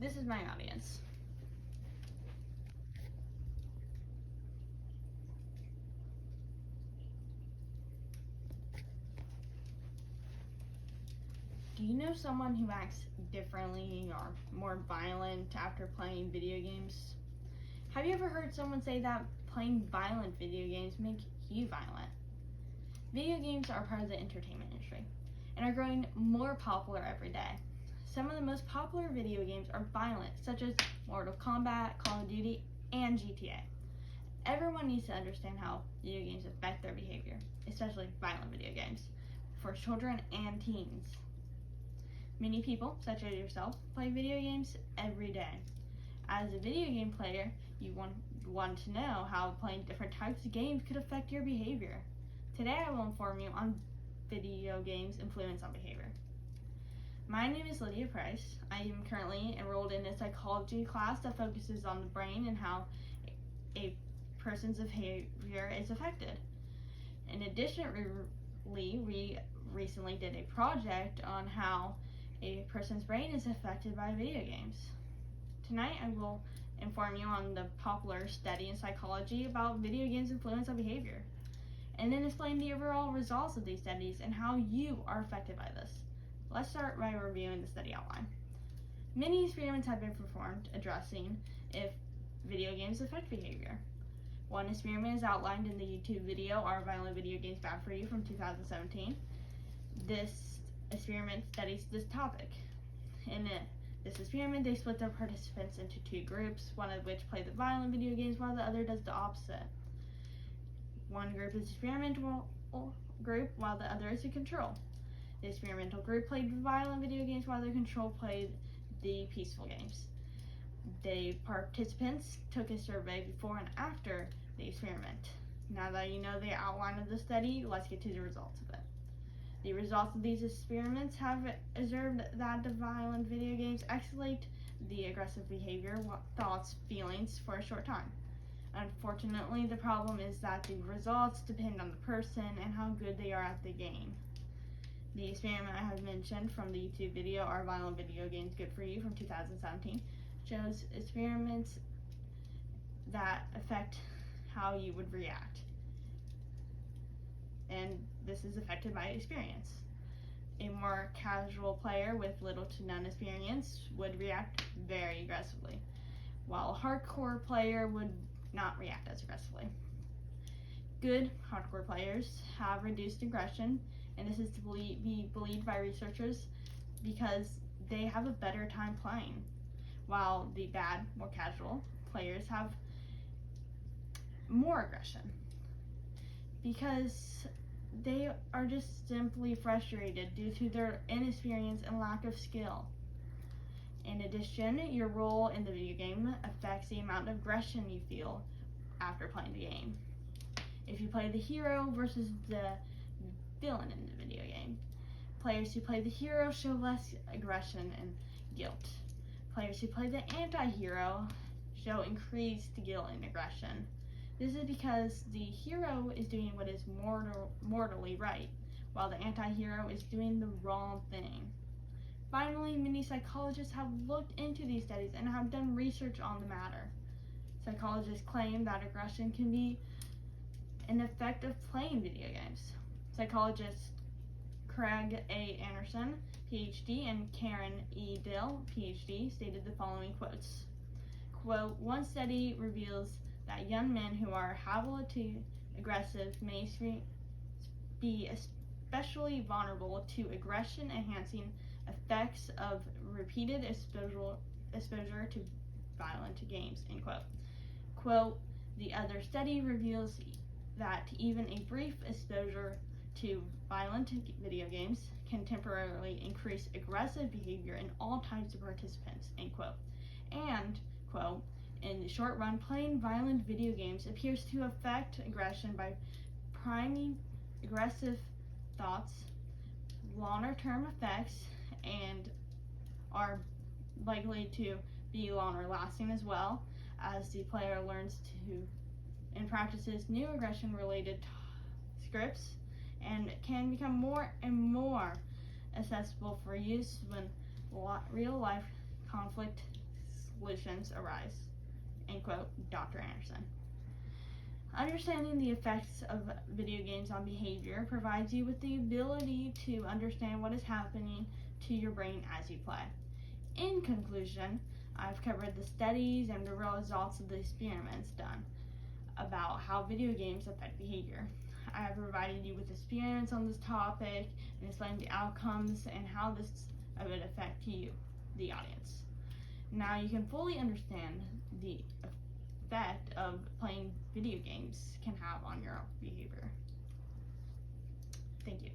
This is my audience. Do you know someone who acts differently or more violent after playing video games? Have you ever heard someone say that playing violent video games make you violent? Video games are part of the entertainment industry and are growing more popular every day. Some of the most popular video games are violent, such as Mortal Kombat, Call of Duty, and GTA. Everyone needs to understand how video games affect their behavior, especially violent video games, for children and teens. Many people, such as yourself, play video games every day. As a video game player, you want to know how playing different types of games could affect your behavior. Today I will inform you on video games' influence on behavior. My name is Lydia Price. I am currently enrolled in a psychology class that focuses on the brain and how a person's behavior is affected. In addition, we recently did a project on how a person's brain is affected by video games. Tonight I will inform you on the popular study in psychology about video games' influence on behavior, and then explain the overall results of these studies and how you are affected by this. Let's start by reviewing the study outline. Many experiments have been performed addressing if video games affect behavior. One experiment is outlined in the YouTube video, Are Violent Video Games Bad For You, from 2017. This experiment studies this topic. In this experiment, they split their participants into two groups, one of which play the violent video games while the other does the opposite. One group is the experimental group while the other is the control. The experimental group played violent video games while the control played the peaceful games. The participants took a survey before and after the experiment. Now that you know the outline of the study, let's get to the results of it. The results of these experiments have observed that the violent video games escalate the aggressive behavior, thoughts, feelings for a short time. Unfortunately, the problem is that the results depend on the person and how good they are at the game. The experiment I have mentioned from the YouTube video, Are Violent Video Games Good For You, from 2017, shows experiments that affect how you would react. And this is affected by experience. A more casual player with little to none experience would react very aggressively, while a hardcore player would not react as aggressively. Good hardcore players have reduced aggression, and this is to be believed by researchers because they have a better time playing, while the bad, more casual players have more aggression because they are just simply frustrated due to their inexperience and lack of skill. In addition, your role in the video game affects the amount of aggression you feel after playing the game. If you play the hero versus the villain in the video game, players who play the hero show less aggression and guilt. Players who play the anti-hero show increased guilt and aggression. This is because the hero is doing what is morally right, while the anti-hero is doing the wrong thing. Finally, many psychologists have looked into these studies and have done research on the matter. Psychologists claim that aggression can be an effect of playing video games. Psychologists Craig A. Anderson, PhD, and Karen E. Dill, PhD, stated the following quotes. Quote, "One study reveals that young men who are habitually aggressive may be especially vulnerable to aggression-enhancing effects of repeated exposure to violent games," end quote. Quote, "The other study reveals that even a brief exposure to violent video games can temporarily increase aggressive behavior in all types of participants," end quote. And, quote, "In the short run, playing violent video games appears to affect aggression by priming aggressive thoughts, longer-term effects, and are likely to be longer-lasting as well as the player learns to and practices new aggression-related scripts and can become more and more accessible for use when real-life conflict solutions arise. End quote, Dr. Anderson. Understanding the effects of video games on behavior provides you with the ability to understand what is happening to your brain as you play. In conclusion, I've covered the studies and the results of the experiments done about how video games affect behavior. I have provided you with experiments on this topic and explained the outcomes and how this would affect you, the audience. Now you can fully understand the effect of playing video games can have on your behavior. Thank you.